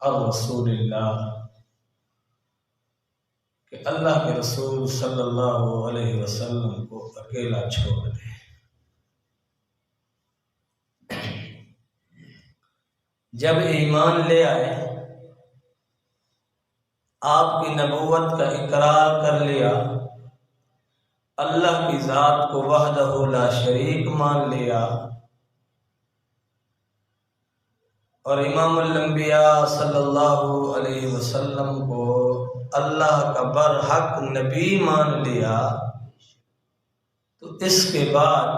और रसूलिल्लाह कि अल्लाह के रसूल सल्लल्लाहु अलैहि वसल्लम को अकेला छोड़ दे। जब ईमान ले आए, आपकी नबूवत का इकरार कर लिया, अल्लाह की ज़ात को वहदहु ला शरीक मान लिया और इमामुल अंबिया सल्लल्लाहु अलैहि वसल्लम को अल्लाह का बरहक नबी मान लिया, तो इसके बाद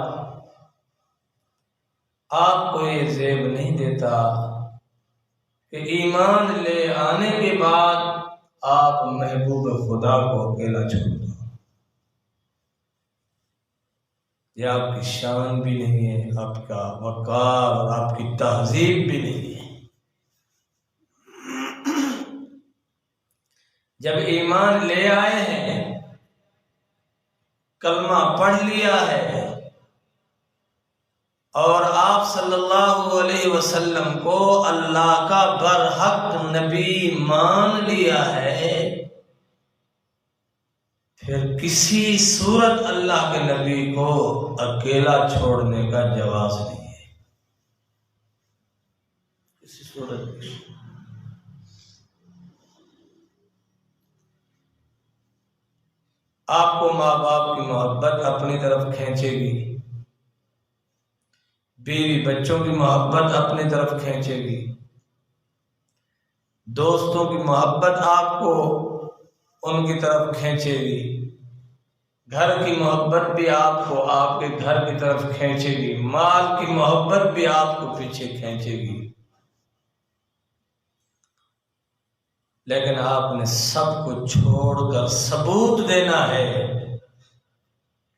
आपको ये ज़ेब नहीं देता कि ईमान ले आने के बाद आप महबूब खुदा को अकेला छोड़ दो। ये आपकी शान भी नहीं है, आपका वक़ार और आपकी तहजीब भी नहीं है। जब ईमान ले आए हैं, कलमा पढ़ लिया है और आप सल्लल्लाहु अलैहि वसल्लम को अल्लाह का बरहक नबी मान लिया है, फिर किसी सूरत अल्लाह के नबी को अकेला छोड़ने का जवाब नहीं है। किसी सूरत में आपको माँ बाप की मोहब्बत अपनी तरफ खींचेगी, बीवी बच्चों की मोहब्बत अपनी तरफ खींचेगी, दोस्तों की मोहब्बत आपको उनकी तरफ खींचेगी, घर की मोहब्बत भी आपको आपके घर की तरफ खींचेगी, माल की मोहब्बत भी आपको पीछे खींचेगी। लेकिन आपने सब कुछ छोड़कर सबूत देना है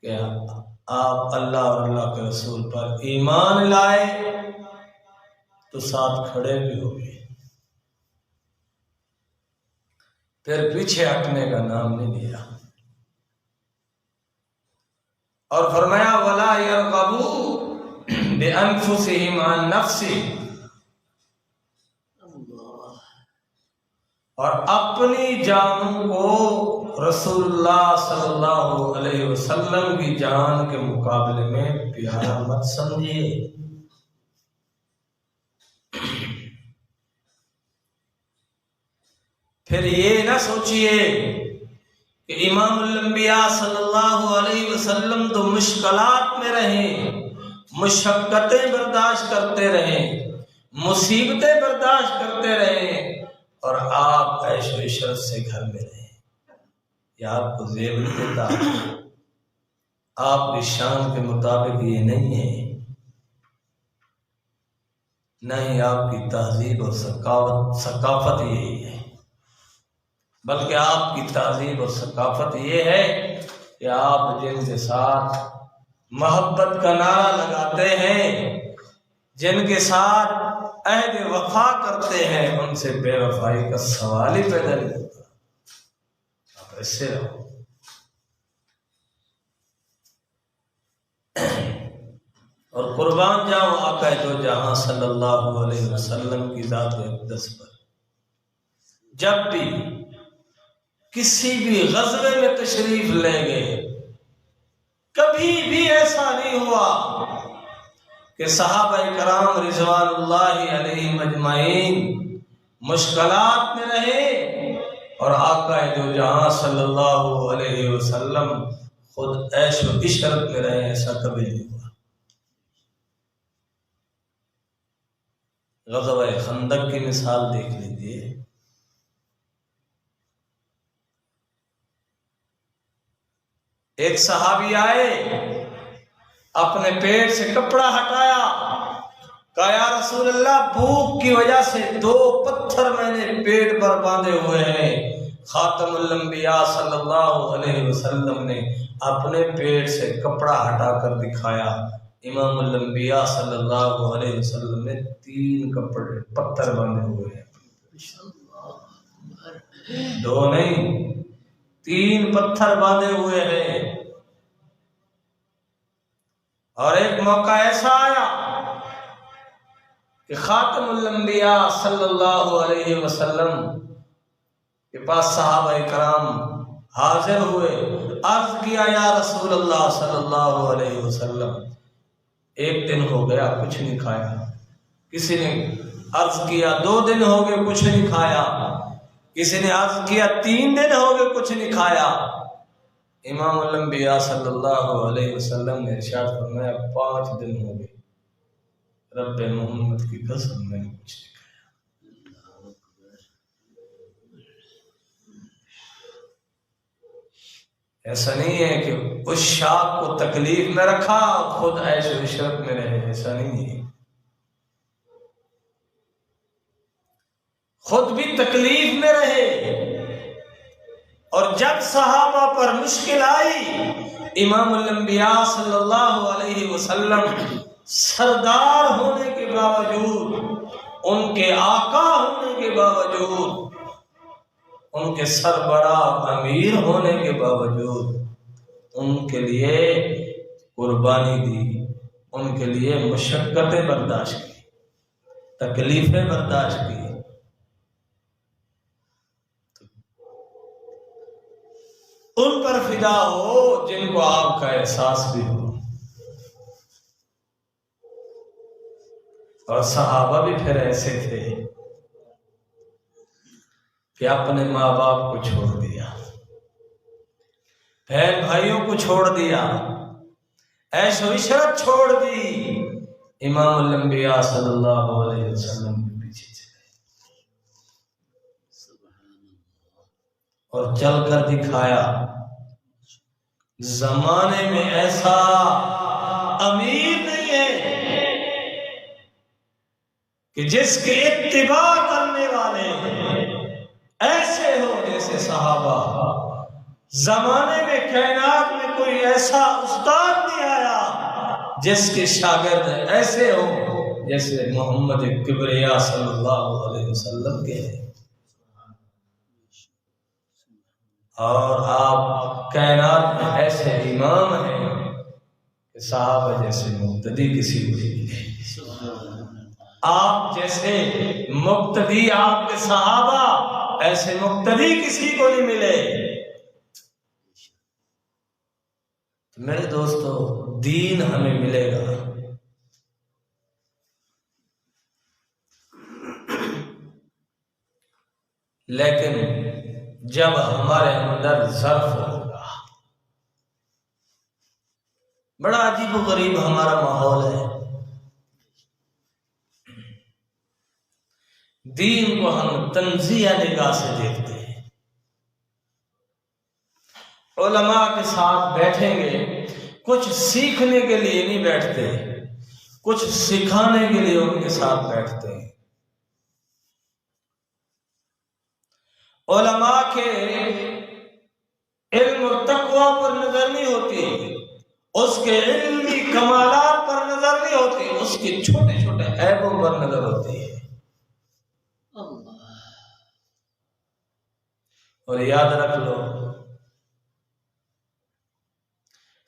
कि आप अल्लाह और अल्लाह के रसूल पर ईमान लाए, तो साथ खड़े भी हो गए, फिर पीछे हटने का नाम नहीं लिया। और फरमाया वला यरगबू बिअनफुसिहिम अन नफ्सी, और अपनी जान को रसूलुल्लाह सल्लल्लाहु अलैहि वसल्लम की जान के मुकाबले में प्यारा मत समझिए। फिर ये ना सोचिए कि इमामुल अंबिया सल्लल्लाहु अलैहि वसल्लम तो मुश्किलात में रहे, मुशक्कतें बर्दाश्त करते रहे, मुसीबतें बर्दाश्त करते रहे, और आप ऐशो इशरत से घर में रहे। ये आपको ज़ेब नहीं देता, आपकी शान के मुताबिक ये नहीं है, नहीं आपकी तहजीब और सकाफत यही है। बल्कि आपकी तहजीब और सकाफत ये है कि आप जिनके साथ मोहब्बत का नारा लगाते हैं, जिनके साथ अहद वफा करते हैं, उनसे बेवफाई का सवाल ही पैदा नहीं होता। आप ऐसे रहो। और कुर्बान जाऊं आका दो जहां सल्लल्लाहु अलैहि वसल्लम की ज़ात अक़दस पर, जब भी किसी भी गज़वे में तशरीफ ले गए, कभी भी ऐसा नहीं हुआ कि सहाबाए कराम रिज़वानुल्लाहि अलैहिम अजमाइन मुश्किलात में रहे और आका दो जहां सल्लल्लाहु अलैहि वसल्लम खुद ऐशो इशरत में रहे। ऐसा कभी नहीं हुआ। ग़ज़वा खंदक की मिसाल देख लीजिए। एक सहाबी आए, अपने पेट से कपड़ा हटाया, कहा या रसूल अल्लाह, भूख की वजह से 2 पत्थर मैंने पेट पर बांधे हुए हैं। खातमुल अंबिया सल्लल्लाहु अलैहि वसल्लम ने अपने पेट से कपड़ा हटाकर दिखाया। इमामुल अंबिया सल्लल्लाहु अलैहि वसल्लम ने 3 पत्थर बांधे हुए हैं, 2 नहीं 3 पत्थर बांधे हुए हैं। और एक मौका ऐसा आया कि खातमुल अंबिया सल्लल्लाहु अलैहि वसल्लम के पास सहाबा कराम हाजिर हुए। अर्ज किया, या रसूल अल्लाह सल्लल्लाहु अलैहि वसल्लम, एक दिन हो गया कुछ नहीं खाया। किसी ने अर्ज किया 2 दिन हो गए कुछ नहीं खाया। किसी ने अर्ज किया 3 दिन हो गए कुछ नहीं खाया। इमामुल अंबिया सल्लल्लाहु अलैहि वसल्लम ने इरशाद फरमाया 5 दिन हो गए, रब्बे मोहम्मद की कसम मैंने कुछ नहीं खाया। ऐसा नहीं है कि उस शाख को तकलीफ में रखा खुद ऐश व इशरत में रहे, ऐसा नहीं है। खुद भी तकलीफ में रहे, और जब सहाबा पर मुश्किल आई, इमामुल अंबिया सल्लल्लाहु अलैहि वसल्लम सरदार होने के बावजूद, उनके आका होने के बावजूद, उनके सरबरा अमीर होने के बावजूद उनके लिए कुर्बानी दी, उनके लिए मुशक्कतें बर्दाश्त की, तकलीफें बर्दाश्त की। उन पर फिदा हो जिनको आपका एहसास भी हो। और सहाबा भी फिर ऐसे थे कि अपने माँ बाप को छोड़ दिया, बहन भाइयों को छोड़ दिया, ऐशो इशरत छोड़ दी, इमामुल अंबिया सल्लल्लाहु अलैहि वसल्लम के पीछे चले और चलकर दिखाया। जमाने में ऐसा अमीर नहीं है कि जिसके इत्तिबा करने वाले ऐसे हो जैसे सहाबा। जमाने में कायनात में कोई ऐसा उस्ताद नहीं आया जिसके शागिर्द ऐसे हो जैसे मोहम्मद किबरिया सल्लल्लाहु अलैहि वसल्लम के हैं। और आप कायनात में ऐसे इमाम हैं कि साहब जैसे मुक्तदी किसी को नहीं मिले, आप जैसे मुक्तदी, आपके सहाबा ऐसे मुक्तदी किसी को नहीं मिले। तो मेरे दोस्तों, दीन हमें मिलेगा लेकिन जब हमारे अंदर ज़र्फ होगा। बड़ा अजीब व गरीब हमारा माहौल है। दीन को हम तंज़िया निगाह से देखते हैं। उलमा के साथ बैठेंगे, कुछ सीखने के लिए नहीं बैठते, कुछ सिखाने के लिए उनके साथ बैठते हैं। उलमा के इल्म और तक़वा पर नजर नहीं होती, उसके इल्मी कमालात पर नजर नहीं होती, उसके छोटे छोटे ऐबों पर नजर होती है। और याद रख लो,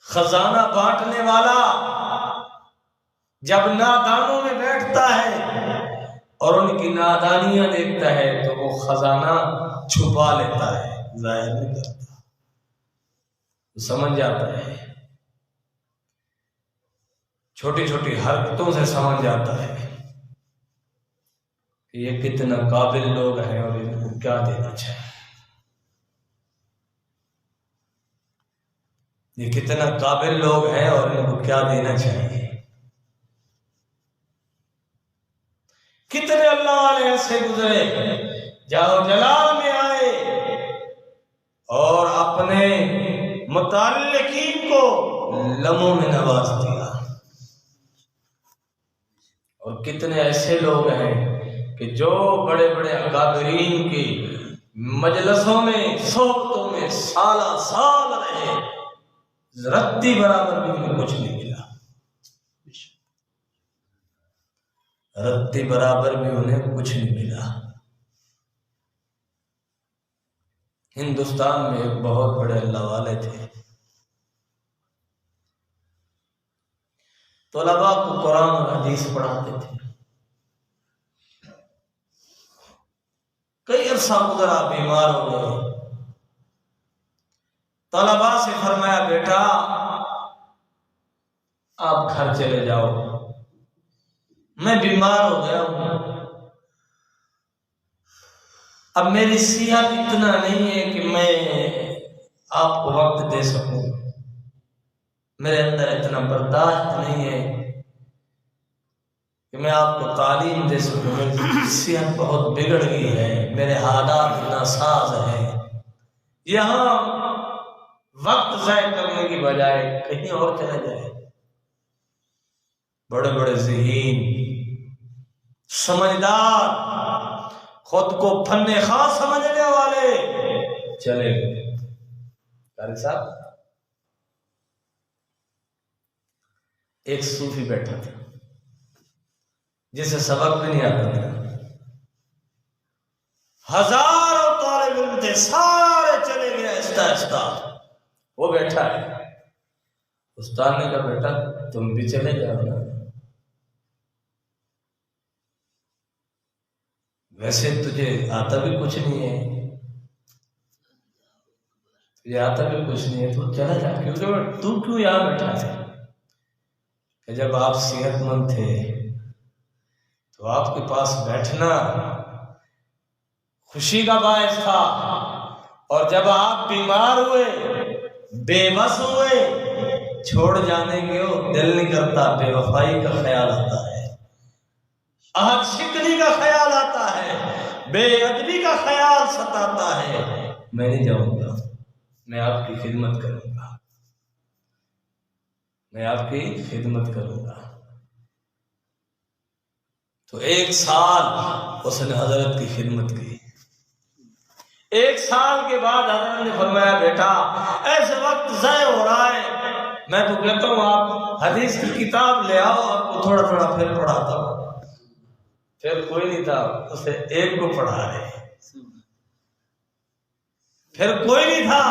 खजाना बांटने वाला जब नादानों में बैठता है और उनकी नादानियां देखता है तो वो खजाना छुपा लेता है, जाहिर नहीं करता। समझ जाता है, छोटी छोटी हरकतों से समझ जाता है कि ये कितना काबिल लोग हैं और इनको क्या देना चाहिए, ये कितना काबिल लोग हैं और इनको क्या देना चाहिए। कितने अल्लाह वाले ऐसे गुजरे जाओ जलाल में आए और अपने मुताल्लिकीन को लम्हों में नवाज दिया। और कितने ऐसे लोग हैं कि जो बड़े बड़े अकाबरीन की मजलसों में, सोहबतों में साला साल रहे, रत्ती बराबर भी उन्हें कुछ नहीं मिला, रत्ती बराबर भी उन्हें कुछ नहीं मिला। हिंदुस्तान में एक बहुत बड़े अल्लाह वाले थे, तलबा को कुरान और हदीस पढ़ाते थे। अरसा गुजरा, बीमार हो गए। तलबा से फरमाया बेटा आप घर चले जाओ, मैं बीमार हो गया हूं, अब मेरी सेहत इतना नहीं है कि मैं आपको वक्त दे सकूं, मेरे अंदर इतना बर्दाश्त नहीं है कि मैं आपको तालीम दे सकूं, मेरी सेहत बहुत बिगड़ गई है, मेरे हालात नासाज हैं। यहाँ वक्त ज़ाय करने की बजाय कहीं और चला जाए। बड़े बड़े ज़हीन समझदार, खुद को फन्ने खास समझने वाले चले गए। कारी साहब, एक सूफी बैठा था जिसे सबक भी नहीं आता था, हजारों तालिब इल्म थे, सारे चले गए आहिस्ता आहिस्ता, वो बैठा है। उस्ताद ने कहा बेटा तुम भी चले जाओ ना, वैसे तुझे आता भी कुछ नहीं है, तुझे आता भी कुछ नहीं है, तो चला जा, क्योंकि तू क्यों यहाँ बैठा है? कि जब आप सेहतमंद थे तो आपके पास बैठना खुशी का बायस था, और जब आप बीमार हुए, बेबस हुए, छोड़ जाने के हो दिल नहीं करता, बेवफाई का ख्याल आता है, आहत शिकनी का ख्याल आता है, बेअदबी का ख्याल सताता है। मैं नहीं जाऊंगा, मैं आपकी खिदमत करूंगा, मैं आपकी खिदमत करूंगा। तो 1 साल उसने हजरत की खिदमत की। 1 साल के बाद हजरत ने फरमाया बेटा ऐसे वक्त ज़ाय हो रहा है, मैं तो कहता हूँ आप हदीस की किताब ले आओ, आपको थोड़ा थोड़ा फिर पढ़ाता हूँ। फिर कोई नहीं था, उसे एक को पढ़ा रहे, फिर कोई नहीं था,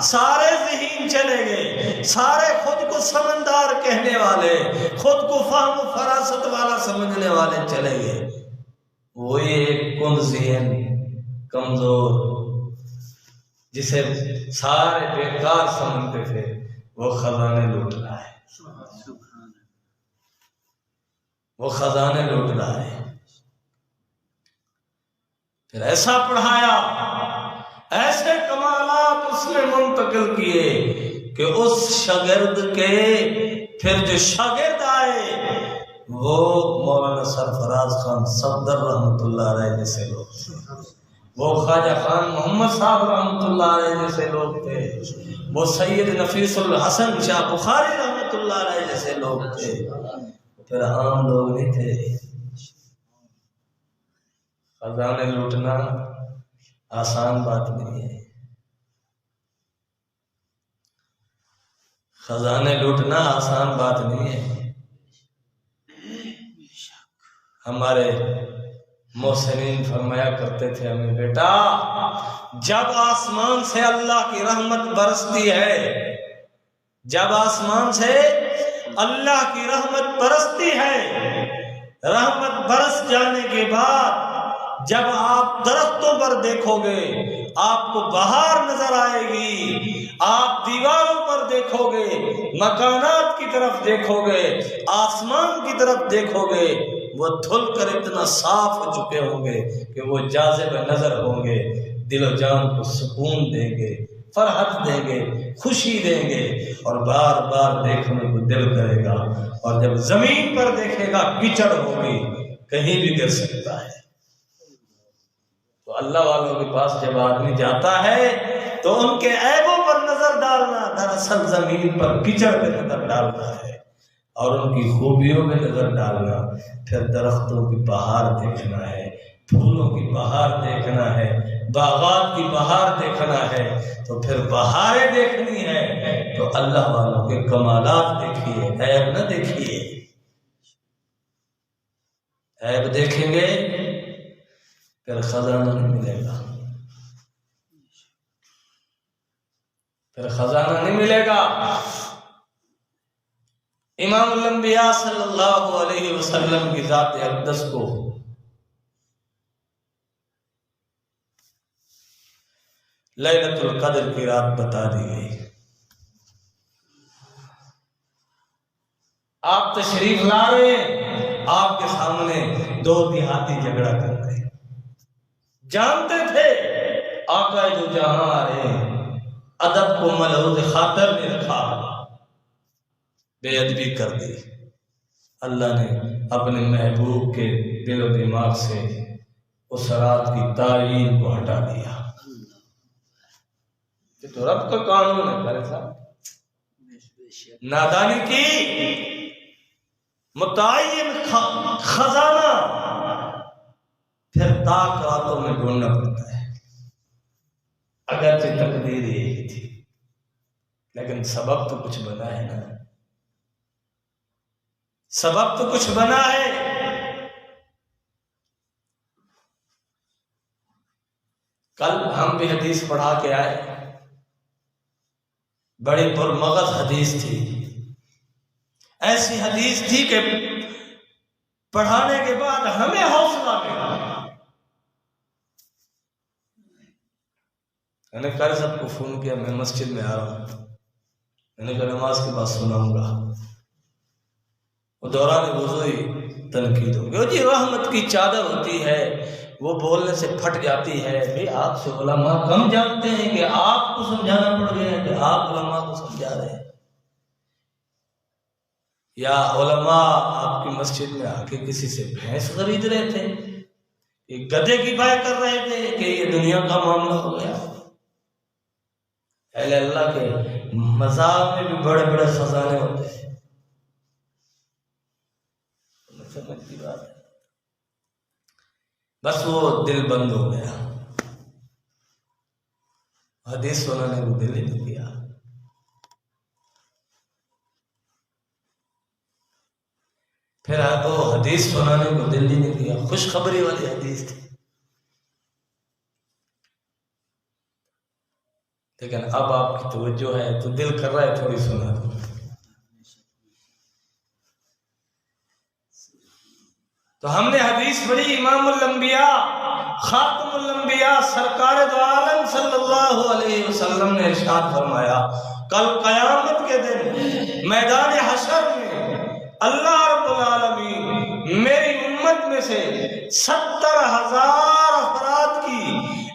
सारे ज़हीन चले गए, सारे खुद को समझदार कहने वाले, खुद को फहम फरासत वाला समझने वाले चले गए। वही एक कुंद ज़हन कमजोर, जिसे सारे बेकार समझते थे, वो खजाने लूट रहा है, वो खजाने लूट रहा है। फिर ऐसा पढ़ाया, ऐसे कमालात उसने मुंतकिल किए कि उस शागिर्द के फिर जो शागिर्द आए वो मौलाना सरफराज खान सफदर रहमतुल्लाह अलैह जैसे लोग थे, वो ख्वाजा खान मोहम्मद साहब रहमतुल्लाह अलैह जैसे लोग थे, वो सैयद नफीसुल हसन शाह बुखारी रहमतुल्लाह अलैह जैसे लोग थे। फिर आम लोग नहीं थे। खजाने लूटना आसान बात नहीं है, खजाने लूटना आसान बात नहीं है। हमारे मोहसिनीन फरमाया करते थे हमें, बेटा जब आसमान से अल्लाह की रहमत बरसती है, जब आसमान से अल्लाह की रहमत बरसती है, रहमत बरस जाने के बाद जब आप दरख्तों पर देखोगे आपको बहार नजर आएगी, आप दीवारों पर देखोगे, मकानात की तरफ देखोगे, आसमान की तरफ देखोगे, वो धुल कर इतना साफ हो चुके होंगे कि वो जाज़िब नजर होंगे, दिलो जान को सुकून देंगे, फरहत देंगे, खुशी देंगे, और बार बार देखने को दिल करेगा। और जब जमीन पर देखेगा कीचड़ होगी, कहीं भी गिर सकता है। तो अल्लाह वालों के पास जब आदमी जाता है तो उनके ऐबों पर नजर डालना दरअसल जमीन पर कीचड़ पे नजर डालना है, और उनकी खूबियों में नजर डालना। फिर दरख्तों की बहार देखना है, फूलों की बहार देखना है, बागात की बहार देखना है। तो फिर बहारें देखनी है तो अल्लाह वालों के कमालात देखिए, ऐब न देखिए। ऐब देखेंगे फिर खजाना नहीं मिलेगा, फिर खजाना नहीं मिलेगा। इमामुल अंबिया सल्लल्लाहु अलैहि वसल्लम की जात अक़दस को लैलतुल कद्र की रात बता दी गई। आप तशरीफ ला रहे, आपके सामने दो देहाती झगड़ा कर रहे, जानते थे आका जो जहां आ रहे, अदब को मलहूज खातर ने रखा, बेअदबी कर दी। अल्लाह ने अपने महबूब के दिल और दिमाग से उस रात की तारीन को हटा दिया। तो रब का कानून है करे साहब, नादानी की मुतय्यन खजाना फिर ताक रातों में ढूंढना पड़ता है। अगरचे तकदीर यही थी, लेकिन सबब तो कुछ बना है ना, सबब तो कुछ बना है। कल हम भी हदीस पढ़ा के आए, बड़ी पुरमगज हदीस थी। ऐसी हदीस थी कि पढ़ाने के बाद हमें हौसला मिला। मैंने कल सबको फोन किया, मैं मस्जिद में आ रहा हूं, मैंने कहा नमाज के बाद सुनाऊंगा। वो दौरान वुज़ू ही तनकीद होगी, वो जी रहमत की चादर होती है, वो बोलने से फट जाती है। भाई आपसे उलमा कम जानते हैं कि आपको समझाना पड़ गया है कि आप उलमा को समझा रहे हैं, या उलमा आपकी मस्जिद में आके किसी से भैंस खरीद रहे थे, एक गधे की बाय कर रहे थे कि ये दुनिया का मामला हो गया। अहले अल्लाह के मज़ार में भी बड़े बड़े खजाने होते हैं, समझ की बात है। बस वो दिल बंद हो गया, हदीस सुनाने को दिल ही नहीं किया। फिर वो हदीस सुनाने को दिल ही नहीं किया, खुशखबरी वाली हदीस थी। लेकिन अब आपकी तवज्जो है तो दिल कर रहा है थोड़ी सुना दो। तो हमने हदीस पढ़ी, इमामुल अंबिया खातमुल अंबिया सरकार दो आलम सल्लल्लाहु अलैहि वसल्लम ने इरशाद फरमाया, कल कयामत के दिन मैदान हशर में अल्लाह रब्बुल आलमीन मेरी उम्मत में से 70,000 अफराद की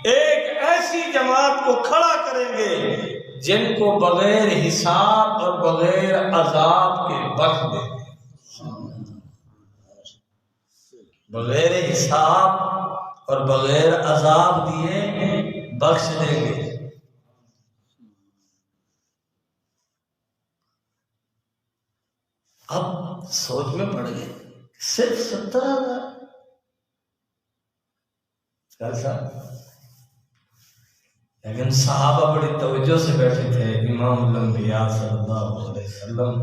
एक ऐसी जमात को खड़ा करेंगे जिनको बगैर हिसाब और बगैर अजाब के बख्श देंगे, बगैर हिसाब और बगैर अजाब दिए बख्श देंगे। अब सोच में पड़ गए, सिर्फ 70,000 कैसा। लेकिन सहाबा बड़ी तवज्जो से बैठे थे, इमामुल अंबिया सल्लल्लाहु अलैहि वसल्लम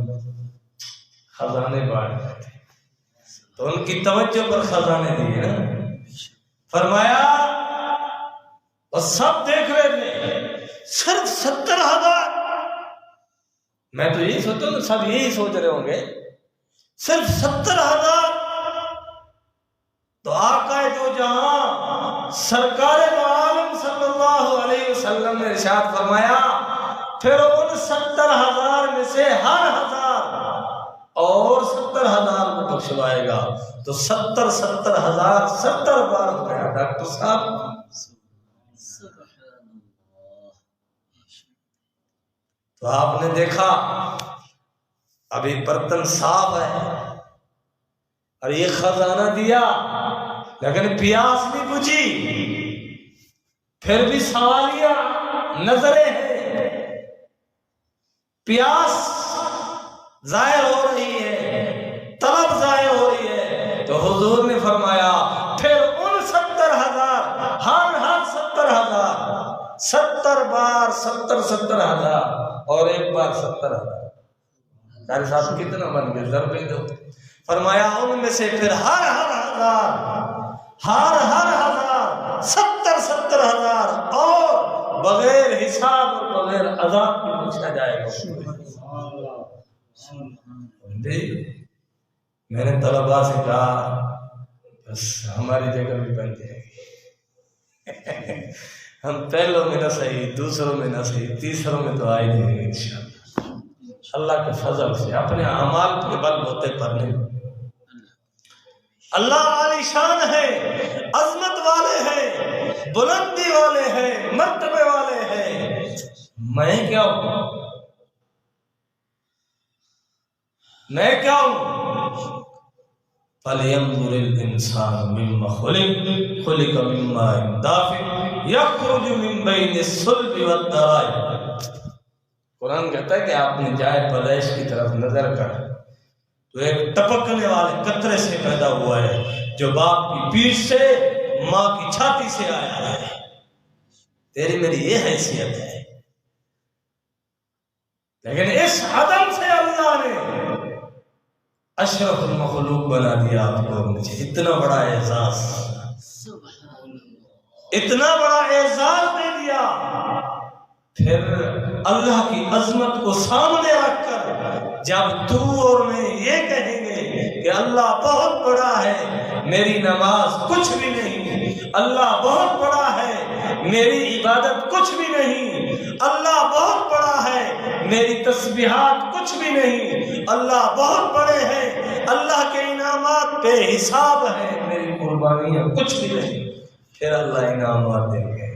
खजाने बांट रहे थे, तो उनकी तवज्जो पर खजाने दिए ना। फरमाया और सब देख रहे थे, सिर्फ 70,000। मैं तो यही सोचता हूँ, सब यही सोच रहे होंगे, सिर्फ 70,000। तो आका जो जहां सरकार आलम सल्लल्लाहु अलैहि वसल्लम ने इरशाद फरमाया, फिर उन 70,000 में से हर 1000 और 70,000 को बख्शवाएगा। तो 70,000 70 बार हो गया डॉक्टर साहब। तो आपने देखा अभी बर्तन साफ है और ये खजाना दिया, लेकिन प्यास नहीं बुझी, फिर भी सवालिया नजरें हैं, प्यास जाहिर हो रही है, तलब जाहिर हो रही है। तो हुजूर ने फरमाया, फिर उन 70,000 हर 70,000 70 बार 70,000 और एक बार 70,000। साहब कितना बन गए, जरबे दो। फरमाया उनमें से फिर हर 1000 70,000 और बगैर हिसाब और बगैर अजाब की पूछा जाएगा। मैंने तलबा से कहा, बस हमारी जगह भी बन जाएगी। हम पहलों में ना सही, दूसरों में ना सही, तीसरों में तो आए जाएंगे इंशाअल्लाह अल्लाह के फजल से, अपने अमाल के बल होते पर नहीं। अल्लाह आलीशान है, अजमत वाले हैं, बुलंदी वाले हैं, मर्तबे वाले हैं। मैं क्या हूं? मैं क्या हूं? फलयंजुरिल इंसान मिम्मा खुलिक मिम्मा दाफिक यखरुजु मिन बैनि सुल्बि वद्दराइब। कुरान कहता है कि आपने जाए पैदाइश की तरफ नजर कर तो एक टपकने वाले कतरे से पैदा हुआ है जो बाप की पीठ से, माँ की छाती से आया है। तेरी मेरी ये हैसियत है, लेकिन इस अदम से अल्लाह ने अशरफुल मखलूक बना दिया आपको। मुझे इतना बड़ा एजाज, इतना बड़ा एजाज दे दिया। फिर अल्लाह की अजमत को सामने रखकर जब तू और मैं ये कहेंगे कि अल्लाह बहुत बड़ा है, मेरी नमाज कुछ भी नहीं, अल्लाह बहुत बड़ा है, मेरी इबादत कुछ भी नहीं, अल्लाह बहुत बड़ा है, मेरी तस्बीहात कुछ भी नहीं, अल्लाह बहुत बड़े हैं, अल्लाह के इनामात बेहिसाब है, मेरी कुर्बानियां कुछ भी नहीं, फिर अल्लाह इनामात देंगे।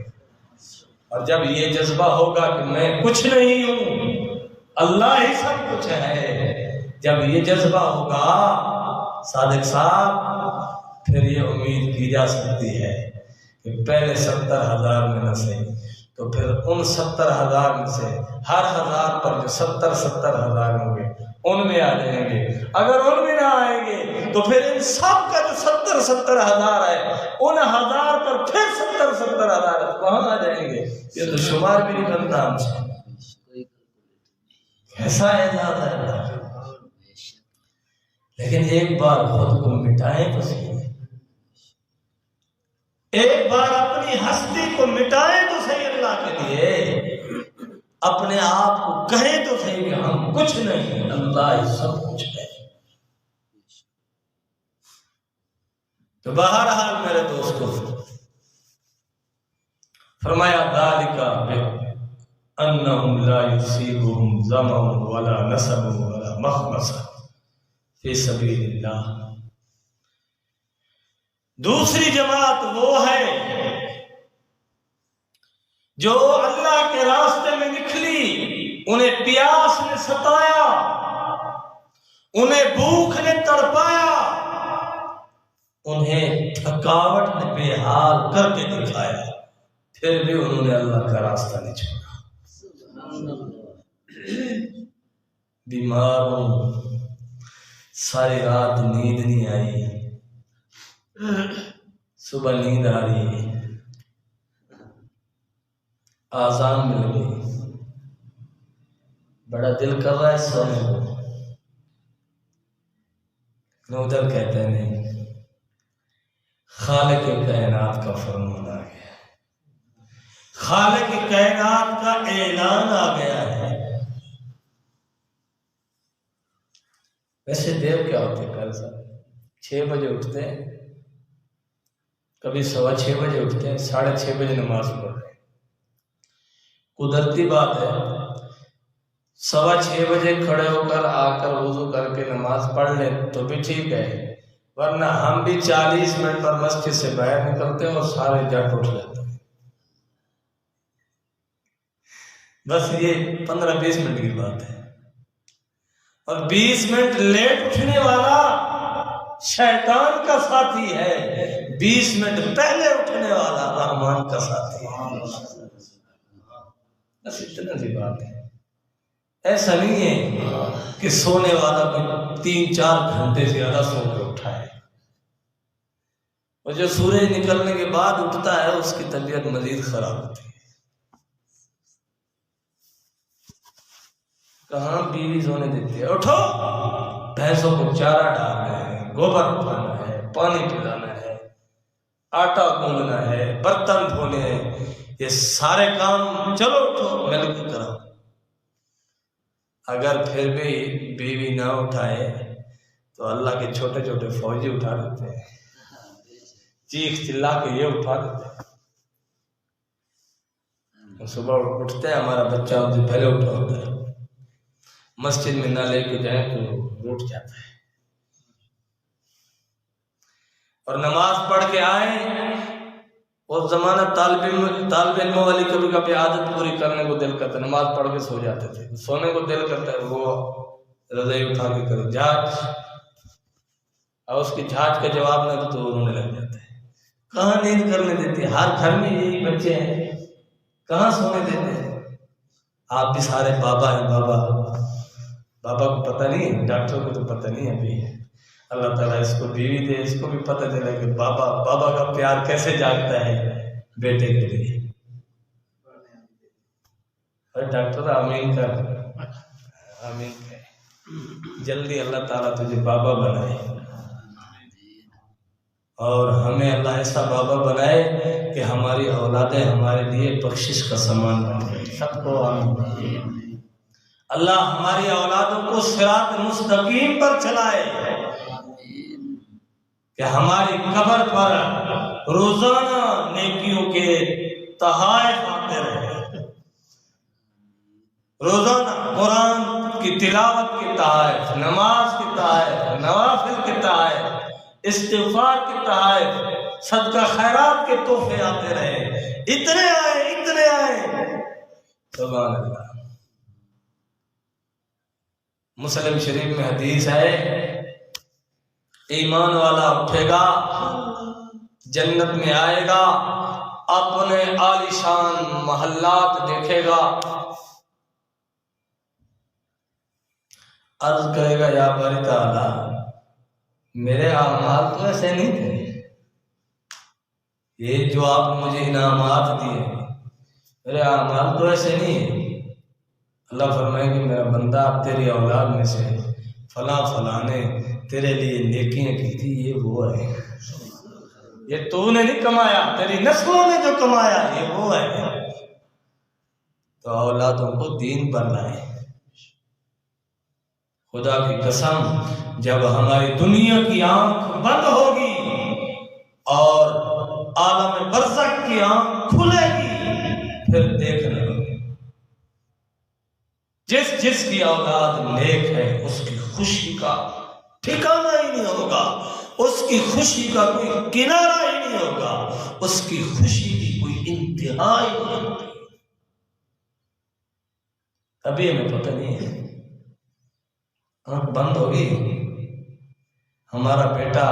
और जब ये जज्बा होगा कि मैं कुछ नहीं हूं, अल्लाह ही सब कुछ है, जब ये जज्बा होगा सादिक साहब, फिर ये उम्मीद की जा सकती है कि पहले 70,000 में न सही तो फिर उन 70,000 में से हर 1000 पर जो 70,000 होंगे उनमें आ जाएंगे। अगर उनमें ना आएंगे तो फिर इन सब का जो 70,000 है उन 1000 पर फिर 70,000 कहाँ आ जाएंगे? ये तो शुमार भी नहीं बनता हमसे। कैसा एजाज है अल्लाह। लेकिन एक बार खुद को मिटाएं तो सही, एक बार अपनी हस्ती को मिटाएं तो सही अल्लाह के लिए, अपने आप को कहें तो सही कि हम कुछ नहीं, अल्लाह ही सब कुछ है। तो बहरहाल मेरे दोस्तों, फरमाया ज़ालिका अन्नहुम ला युसीबुहुम ज़मअन वला नसबुन वला मखमसा फी सबीलिल्लाह। दूसरी जमात वो है जो अल्लाह के रास्ते में निकली, उन्हें प्यास ने सताया, उन्हें भूख ने तड़पाया, उन्हें थकावट ने बेहाल करके दिखाया, फिर भी उन्होंने अल्लाह का रास्ता नहीं छोड़ा। बीमार हूं, सारी रात नींद नहीं आई, सुबह नींद आ रही है, आजान मिल गई, बड़ा दिल कर रहा है सोने को, उधर कहते हैं नहीं, खालिक कायनात का फरमान आ गया, खालिक कायनात का ऐलान आ गया है। वैसे देव क्या होते कल साहब 6 बजे उठते हैं, कभी 6:15 बजे उठते हैं, 6:30 बजे नमाज पढ़ रहे हैं। कुदरती बात है, 6:15 बजे खड़े होकर आकर वुजू करके नमाज पढ़ ले तो भी ठीक है, वरना हम भी 40 मिनट पर मस्जिद से बाहर निकलते हैं और सारे जट उठ जाते हैं। बस ये 15-20 मिनट की बात है, और 20 मिनट लेट उठने वाला शैतान का साथी है, 20 मिनट पहले उठने वाला रहमान का साथी है। बस इतना सी बात है। ऐसा नहीं है कि सोने वाला कोई 3-4 घंटे से ज्यादा सो के उठा है, और जो सूरज निकलने के बाद उठता है उसकी तबीयत मजीद खराब होती है। कहाँ बीवी सोने देती है, उठो, भैंसों को चारा डालना है, गोबर उठाना है, पानी पिलाना है, आटा गूंदना है, बर्तन धोने हैं, ये सारे काम चलो उठो मिलकर करो। अगर फिर भी बीवी ना उठाए तो अल्लाह के छोटे छोटे फौजी उठा देते हैं, चीख चिल्ला के ये उठा देते हैं। सुबह उठते हैं, हमारा बच्चा उनसे पहले उठा होता है, मस्जिद में ना लेके जाए तो उठ जाता है। और नमाज पढ़ के आए, और जमाना तालिब इल्म वाली कभी कभी आदत पूरी करने को दिल करता है, नमाज पढ़ के सो जाते थे, सोने को दिल करता है, वो रज़ाई उठा के करे झाज, और उसकी झाज का जवाब ना तो रोने लग जाता है। कहाँ नींद करने देती है, हर घर में यही बच्चे हैं, कहाँ सोने देते हैं। आप भी सारे बाबा हैं, बाबा को पता नहीं है, डॉक्टर को तो पता नहीं है अभी। अल्लाह ताला इसको बीवी दे, इसको भी पता चले कि बाबा का प्यार कैसे जागता है बेटे के लिए। अरे डॉक्टर आमीन कर, आमीन कर, जल्दी अल्लाह ताला तुझे बाबा बनाए, और हमें अल्लाह ऐसा बाबा बनाए कि हमारी औलादें हमारे लिए बख्शिश का सामान बन गई। सबको आमीन। अल्लाह हमारी औलादों को सिरात मुस्तकीम पर चलाए, कि हमारी कब्र पर रोजाना नेकियों के तहाइफ आते रहे, रोजाना कुरान की तिलावत के तहाइफ, नमाज के तहाइफ, नवाफिल के तहाइफ, इस्तिग़फ़ार के तहाइफ, सदका खैरात के तोहफे आते रहे। इतने आए सुभान अल्लाह। मुस्लिम शरीफ में हदीस है, ईमान वाला उठेगा, जन्नत में आएगा, अपने आलीशान महल्लात देखेगा, अर्ज करेगा या बारी ताला मेरे आमाल तो ऐसे नहीं थे, ये जो आपने मुझे इनामात दिए मेरे आमाल तो ऐसे नहीं है। अल्लाह फरमाए कि मेरा बंदा तेरी औलाद में से फला ने तेरे लिए नेकियां की थी, ये वो है, ये तूने नहीं कमाया, तेरी नस्लों ने जो कमाया ये वो है। तो औलादों को दीन पर लाए। खुदा की कसम, जब हमारी दुनिया की आंख बंद होगी और आलम बरज़ख की आंख खुलेगी, फिर देखना जिसकी औलाद नेक है उसकी खुशी का ठिकाना ही नहीं होगा, उसकी खुशी का कोई किनारा ही नहीं होगा, उसकी खुशी की कोई इंतहा ही नहीं होगी। अभी हमें पता नहीं है, आंख बंद होगी, हमारा बेटा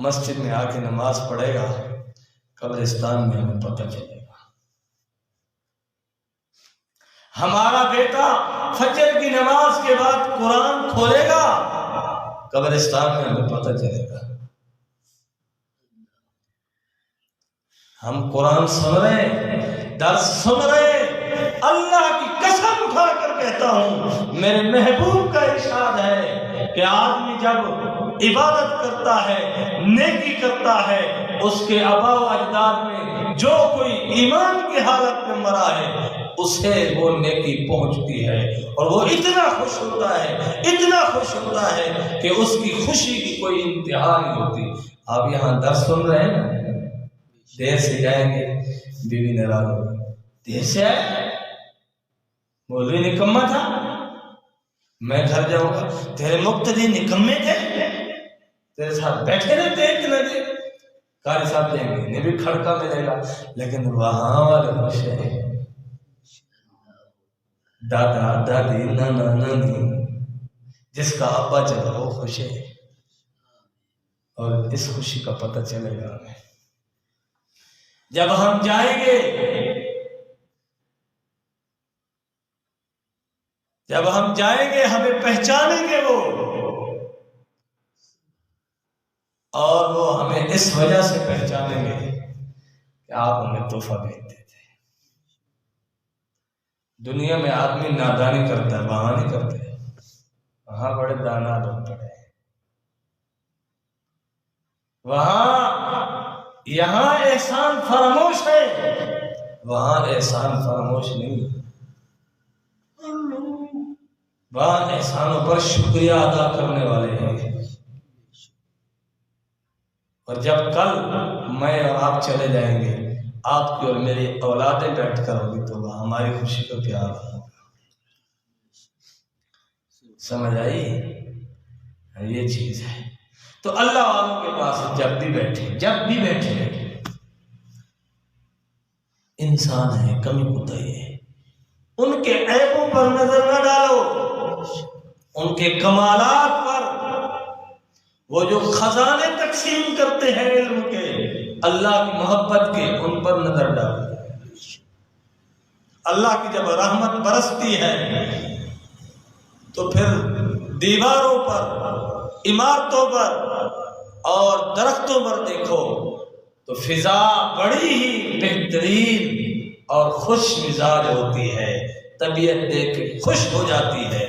मस्जिद में आके नमाज पढ़ेगा, कब्रिस्तान में हमें पता चलेगा। हमारा बेटा फजर की नमाज के बाद कुरान खोलेगा, कब्रिस्तान में हमें पता चलेगा। हम कुरान सुन रहे, दर्स सुन रहे, अल्लाह की कसम खाकर कहता हूं, मेरे महबूब का इरशाद है कि आदमी जब इबादत करता है, नेकी करता है, उसके आबा व अजदाद में जो कोई ईमान की हालत में मरा है उसे वो नेकी पहुंचती है, और वो इतना खुश होता है कि उसकी खुशी की कोई इंतहा नहीं होती। आप यहाँ दर्स सुन रहे हैं ना, देर से जाएंगे, बीवी नाराज होगी, देर से आए, मौलवी निकम्मा था, मैं घर जाऊंगा, तेरे मुक्तदी निकम्मे थे, तेरे साथ बैठे रहते हैं इतना देर, कारी साहब देंगे, इन्हें भी खड़का मिलेगा, लेकिन वहां वाले खुश है, दादा दादी नाना नानी, जिसका अब्बा चला वो खुश है, और इस खुशी का पता चलेगा हमें जब हम जाएंगे, जब हम जाएंगे हमें पहचानेंगे वो, और वो हमें इस वजह से पहचानेंगे कि आप हमें तोहफा भेजते थे। दुनिया में आदमी नादानी करता है, वहां नहीं करते, वहां बड़े दाना लोग पड़े, वहां यहां एहसान फरामोश है, वहां एहसान फरामोश नहीं, वहां एहसानों पर शुक्रिया अदा करने वाले हैं। और जब कल मैं और आप चले जाएंगे, आपकी और मेरी औलादें बैठ कर होगी तो हमारी खुशी को क्या होगा। समझ आई? ये चीज है। तो अल्लाह वालों के पास जब भी बैठे इंसान है, कमी कुताही है, उनके ऐबों पर नजर न डालो, उनके कमालात पर, वो जो खजाने तकसीम करते हैं इल्म के, अल्लाह की मोहब्बत के, उन पर नजर डालो। अल्लाह की जब रहमत बरसती है तो फिर दीवारों पर, इमारतों पर और दरख्तों पर देखो तो फिजा बड़ी ही बेहतरीन और खुश मिजाज होती है, तबीयत देख के खुश हो जाती है।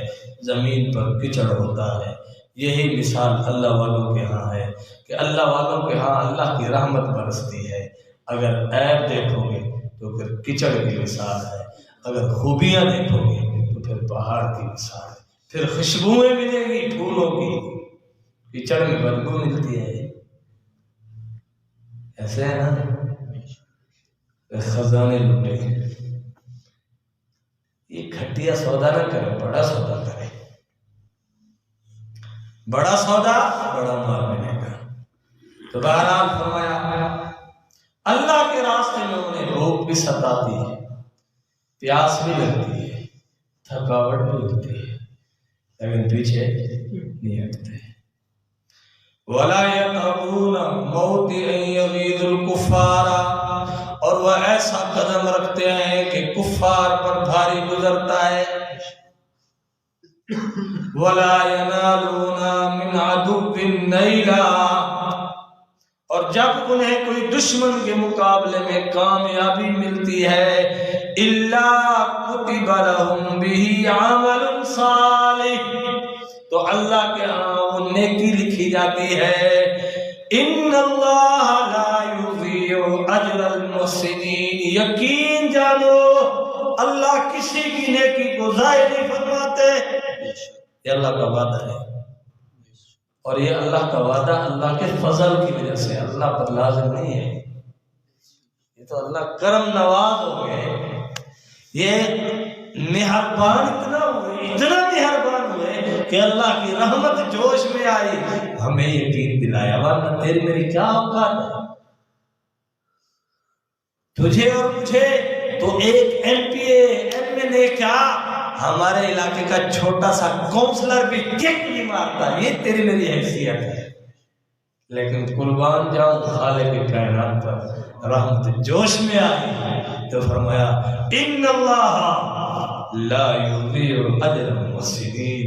जमीन पर कीचड़ होता है। यही मिसाल अल्लाह वालों के यहाँ है कि अल्लाह वालों के यहाँ अल्लाह की रहमत बरसती है। अगर ऐब देखोगे तो फिर कीचड़ की मिसाल है, अगर खूबियाँ देखोगे तो फिर पहाड़ की मिसाल है, फिर खुशबुएं मिलेगी फूलों की, कीचड़ में बदबू मिलती है। ऐसे है ना, खजाने लुटे। ये घटिया सौदा ना करे, बड़ा सौदा करे। बड़ा सौदा बड़ा माल मिलेगा। तो बहरहाल फरमाया अल्लाह के रास्ते में उन्हें भूख भी सताती है, प्यास भी लगती है, थकावट भी होती है, लेकिन पीछे नहीं हटते। वला यतबून मौति यगीदुल कुफारा, और वह ऐसा कदम रखते हैं कि कुफार पर भारी गुजरता है। वला यनालूना मिन अदुव्विन नैला, और जब उन्हें कोई दुश्मन के मुकाबले में कामयाबी मिलती है, इल्ला कुतिबा लहुम बिही अमलुन सालिह, तो अल्लाह के यहाँ नेकी लिखी जाती है। इन्नल्लाह ला युज़ीउ अजरल मुहसिनीन, यकीन जानो अल्लाह किसी की नेकी को ज़ाया नहीं फरमाते। ये अल्लाह का वादा है, और ये अल्लाह का वादा अल्लाह के फजल की वजह से, अल्लाह पर लाजिम नहीं है। ये तो अल्लाह करम नवाज हो गए, ये मेहरबान इतना मेहरबान हुए कि अल्लाह की रहमत जोश में आई, हमें यकीन दिलाया, वरना तेरी मेरी क्या औकात है। तुझे और मुझे तो एक एमपीए एमएलए क्या, हमारे इलाके का छोटा सा काउंसलर भी किक नहीं मारता, ये तेरी मेरी हैसियत है। लेकिन कुर्बान जाऊं खालिक के कायनात पर रहमत जोश में आई तो फरमाया इन्नल्लाह ला युज़ीउ अजरल मुहसिनीन।